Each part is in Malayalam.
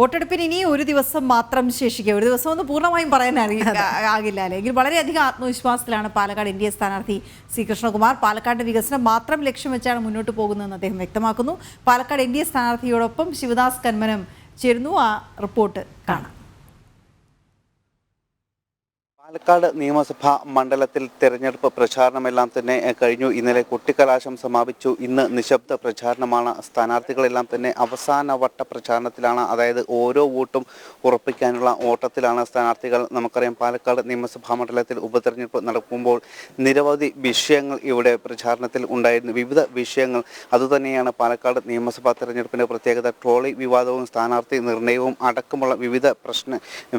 വോട്ടെടുപ്പിന് ഇനി ഒരു ദിവസം മാത്രം ശേഷിക്കുക. ഒരു ദിവസം ഒന്ന് പൂർണ്ണമായും പറയാൻ ആകില്ല അല്ലേ. എങ്കിൽ വളരെയധികം ആത്മവിശ്വാസത്തിലാണ് പാലക്കാട് എൻ ഡി എ സ്ഥാനാർത്ഥി സി കൃഷ്ണകുമാർ. പാലക്കാട് വികസനം മാത്രം ലക്ഷ്യം വെച്ചാണ് മുന്നോട്ട് പോകുന്നതെന്ന് അദ്ദേഹം വ്യക്തമാക്കുന്നു. പാലക്കാട് എൻ ഡി എ സ്ഥാനാർത്ഥിയോടൊപ്പം ശിവദാസ് കന്മനം ചേരുന്നു. ആ റിപ്പോർട്ട് കാണാം. പാലക്കാട് നിയമസഭാ മണ്ഡലത്തിൽ തെരഞ്ഞെടുപ്പ് പ്രചാരണമെല്ലാം തന്നെ കഴിഞ്ഞു. ഇന്നലെ കൊട്ടിക്കലാശം സമാപിച്ചു. ഇന്ന് നിശബ്ദ പ്രചാരണമാണ്. സ്ഥാനാർത്ഥികളെല്ലാം തന്നെ അവസാന വട്ട പ്രചാരണത്തിലാണ്. അതായത് ഓരോ വോട്ടും ഉറപ്പിക്കാനുള്ള ഓട്ടത്തിലാണ് സ്ഥാനാർത്ഥികൾ. നമുക്കറിയാം, പാലക്കാട് നിയമസഭാ മണ്ഡലത്തിൽ ഉപതെരഞ്ഞെടുപ്പ് നടക്കുമ്പോൾ നിരവധി വിഷയങ്ങൾ ഇവിടെ പ്രചാരണത്തിൽ ഉണ്ടായിരുന്നു. വിവിധ വിഷയങ്ങൾ അതുതന്നെയാണ് പാലക്കാട് നിയമസഭാ തെരഞ്ഞെടുപ്പിൻ്റെ പ്രത്യേകത. ട്രോളി വിവാദവും സ്ഥാനാർത്ഥി നിർണയവും അടക്കമുള്ള വിവിധ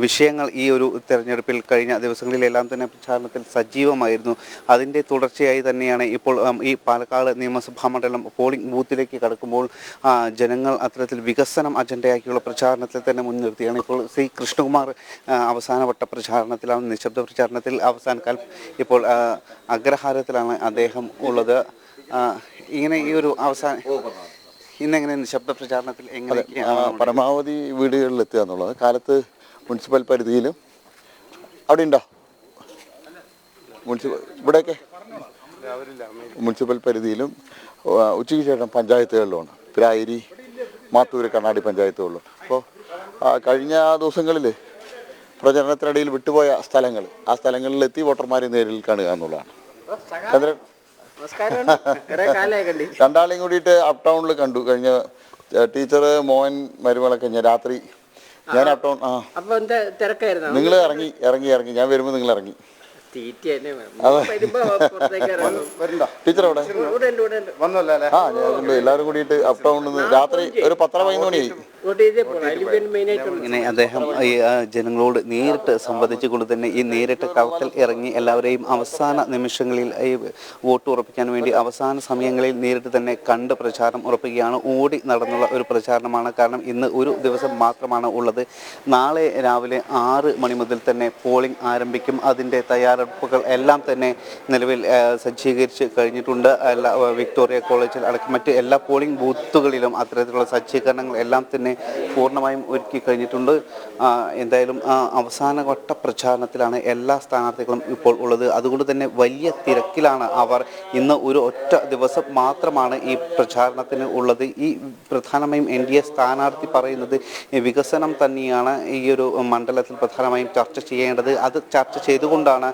വിഷയങ്ങൾ ഈ ഒരു തെരഞ്ഞെടുപ്പിൽ കഴിഞ്ഞ ദിവസങ്ങളിലെല്ലാം തന്നെ പ്രചാരണത്തിൽ സജീവമായിരുന്നു. അതിൻ്റെ തുടർച്ചയായി തന്നെയാണ് ഇപ്പോൾ ഈ പാലക്കാട് നിയമസഭാ മണ്ഡലം പോളിംഗ് ബൂത്തിലേക്ക് കടക്കുമ്പോൾ ജനങ്ങൾ അത്തരത്തിൽ വികസനം അജണ്ടയാക്കിയുള്ള പ്രചാരണത്തിൽ തന്നെ മുൻനിർത്തിയാണ് ഇപ്പോൾ സി കൃഷ്ണകുമാർ അവസാനവട്ട പ്രചാരണത്തിലാണ്. നിശബ്ദ പ്രചാരണത്തിൽ അവസാനക്കാൽ ഇപ്പോൾ അഗ്രഹാരത്തിലാണ് അദ്ദേഹം ഉള്ളത്. ഇങ്ങനെ ഈ ഒരു ഇന്നെങ്ങനെ നിശബ്ദ പ്രചാരണത്തിൽ എങ്ങനെയൊക്കെയാണ് പരമാവധി വീടുകളിലെത്തുക എന്നുള്ളത്? കാലത്ത് മുനിസിപ്പൽ പരിധിയിലും അവിടെ ഉണ്ടോ? ഇവിടെയൊക്കെ മുനിസിപ്പൽ പരിധിയിലും ഉച്ചയ്ക്ക് ശേഷം പഞ്ചായത്തുകളിലുമാണ്. പിരായിരി, മാത്തൂര്, കണ്ണാടി പഞ്ചായത്തുകളിലും. അപ്പോൾ കഴിഞ്ഞ ദിവസങ്ങളിൽ പ്രചരണത്തിനിടയിൽ വിട്ടുപോയ സ്ഥലങ്ങൾ, ആ സ്ഥലങ്ങളിലെത്തി വോട്ടർമാരെ നേരിൽ കാണുക എന്നുള്ളതാണ്. രണ്ടാളെയും കൂടിയിട്ട് അപ് ടൗണിൽ കണ്ടു. കഴിഞ്ഞ ടീച്ചർ, മോഹൻ, മരുമകളൊക്കെ ഞാൻ രാത്രി ഞാൻ അപ് ടൗൺ നിങ്ങൾ ഇറങ്ങി ഞാൻ വരുമ്പോൾ നിങ്ങൾ ഇറങ്ങി. ടീച്ചർ അവിടെ എല്ലാവരും കൂടിയിട്ട് അപ് ടൗണിൽ നിന്ന് രാത്രി ഒരു 10-11 മണിയായി. ഇങ്ങനെ അദ്ദേഹം ഈ ജനങ്ങളോട് നേരിട്ട് സംവദിച്ചുകൊണ്ട് തന്നെ ഈ നേരിട്ട് കളത്തിൽ ഇറങ്ങി എല്ലാവരെയും അവസാന നിമിഷങ്ങളിൽ ഈ വോട്ട് ഉറപ്പിക്കാൻ വേണ്ടി അവസാന സമയങ്ങളിൽ നേരിട്ട് തന്നെ കണ്ട് പ്രചാരണം ഉറപ്പിക്കുകയാണ്. ഓടി നടന്നുള്ള ഒരു പ്രചാരണമാണ്. കാരണം ഇന്ന് ഒരു ദിവസം മാത്രമാണ് ഉള്ളത്. നാളെ രാവിലെ 6 മണി മുതൽ തന്നെ പോളിംഗ് ആരംഭിക്കും. അതിൻ്റെ തയ്യാറെടുപ്പുകൾ എല്ലാം തന്നെ നിലവിൽ സജ്ജീകരിച്ച് കഴിഞ്ഞിട്ടുണ്ട്. വിക്ടോറിയ കോളേജിൽ അടക്കം മറ്റ് എല്ലാ പോളിംഗ് ബൂത്തുകളിലും അത്തരത്തിലുള്ള സജ്ജീകരണങ്ങൾ എല്ലാം തന്നെ പൂർണ്ണമായും ഒരുക്കി കഴിഞ്ഞിട്ടുണ്ട്. എന്തായാലും അവസാനഘട്ട പ്രചാരണത്തിലാണ് എല്ലാ സ്ഥാനാർത്ഥികളും ഇപ്പോൾ ഉള്ളത്. അതുകൊണ്ട് തന്നെ വലിയ തിരക്കിലാണ് അവർ. ഇന്ന് ഒരു ഒറ്റ ദിവസം മാത്രമാണ് ഈ പ്രചാരണത്തിന് ഉള്ളത്. ഈ പ്രധാനമായും എൻ ഡി എ സ്ഥാനാർത്ഥി പറയുന്നത് വികസനം തന്നെയാണ് ഈ ഒരു മണ്ഡലത്തിൽ പ്രധാനമായും ചർച്ച ചെയ്യേണ്ടത്. അത് ചർച്ച ചെയ്തുകൊണ്ടാണ്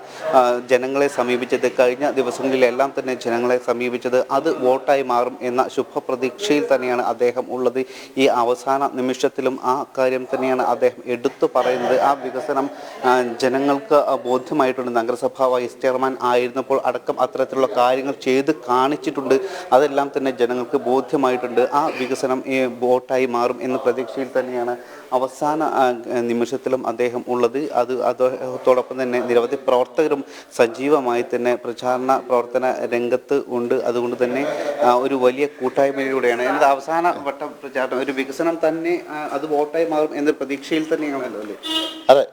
ജനങ്ങളെ സമീപിച്ചത്. കഴിഞ്ഞ ദിവസങ്ങളിലെല്ലാം തന്നെ ജനങ്ങളെ സമീപിച്ചത് അത് വോട്ടായി മാറും എന്ന ശുഭപ്രതീക്ഷയിൽ തന്നെയാണ് അദ്ദേഹം ഉള്ളത്. ഈ അവസാന നിമിഷത്തിലും ആ കാര്യം തന്നെയാണ് അദ്ദേഹം എടുത്തു പറയുന്നത്. ആ വികസനം ജനങ്ങൾക്ക് ബോധ്യമായിട്ടുണ്ട്. നഗരസഭാ വൈസ് ചെയർമാൻ ആയിരുന്നപ്പോൾ അടക്കം അത്തരത്തിലുള്ള കാര്യങ്ങൾ ചെയ്ത് കാണിച്ചിട്ടുണ്ട്. അതെല്ലാം തന്നെ ജനങ്ങൾക്ക് ബോധ്യമായിട്ടുണ്ട്. ആ വികസനം വോട്ടായി മാറും എന്ന പ്രതീക്ഷയിൽ തന്നെയാണ് അവസാന നിമിഷത്തിലും അദ്ദേഹം ഉള്ളത്. അതോടൊപ്പം തന്നെ നിരവധി പ്രവർത്തകരും സജീവമായി തന്നെ പ്രചാരണ പ്രവർത്തന രംഗത്ത് ഉണ്ട്. അതുകൊണ്ട് തന്നെ ഒരു വലിയ കൂട്ടായ്മയിലൂടെയാണ് എന്നത് അവസാന വട്ട പ്രചാരണം. ഒരു വികസനം തന്നെ അത് വോട്ടായി മാറും എന്ന പ്രതീക്ഷയിൽ തന്നെയാണല്ലോ അല്ലേ? അതെ,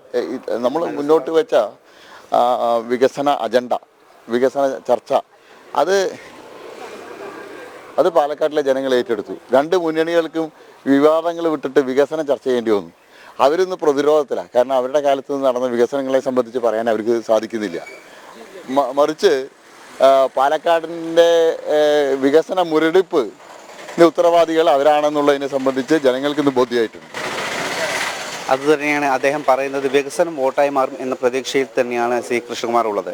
നമ്മൾ മുന്നോട്ട് വെച്ച വികസന അജണ്ട, വികസന ചർച്ച, അത് പാലക്കാട്ടിലെ ജനങ്ങൾ ഏറ്റെടുത്തു. രണ്ട് മുന്നണികൾക്കും വിവാദങ്ങൾ വിട്ടിട്ട് വികസനം ചർച്ച ചെയ്യേണ്ടി വന്നു. അവരൊന്ന് പ്രതിരോധത്തിലാണ്. കാരണം അവരുടെ കാലത്ത് നിന്ന് നടന്ന വികസനങ്ങളെ സംബന്ധിച്ച് പറയാൻ അവർക്ക് സാധിക്കുന്നില്ല. മറിച്ച് പാലക്കാടിൻ്റെ വികസന മുരടിപ്പ് ഉത്തരവാദികൾ അവരാണെന്നുള്ളതിനെ സംബന്ധിച്ച് ജനങ്ങൾക്ക് ഇന്ന് ബോധ്യമായിട്ടുണ്ട്. അതുതന്നെയാണ് അദ്ദേഹം പറയുന്നത്. വികസനം വോട്ടായി മാറും എന്ന പ്രതീക്ഷയിൽ തന്നെയാണ് സി കൃഷ്ണകുമാർ ഉള്ളത്.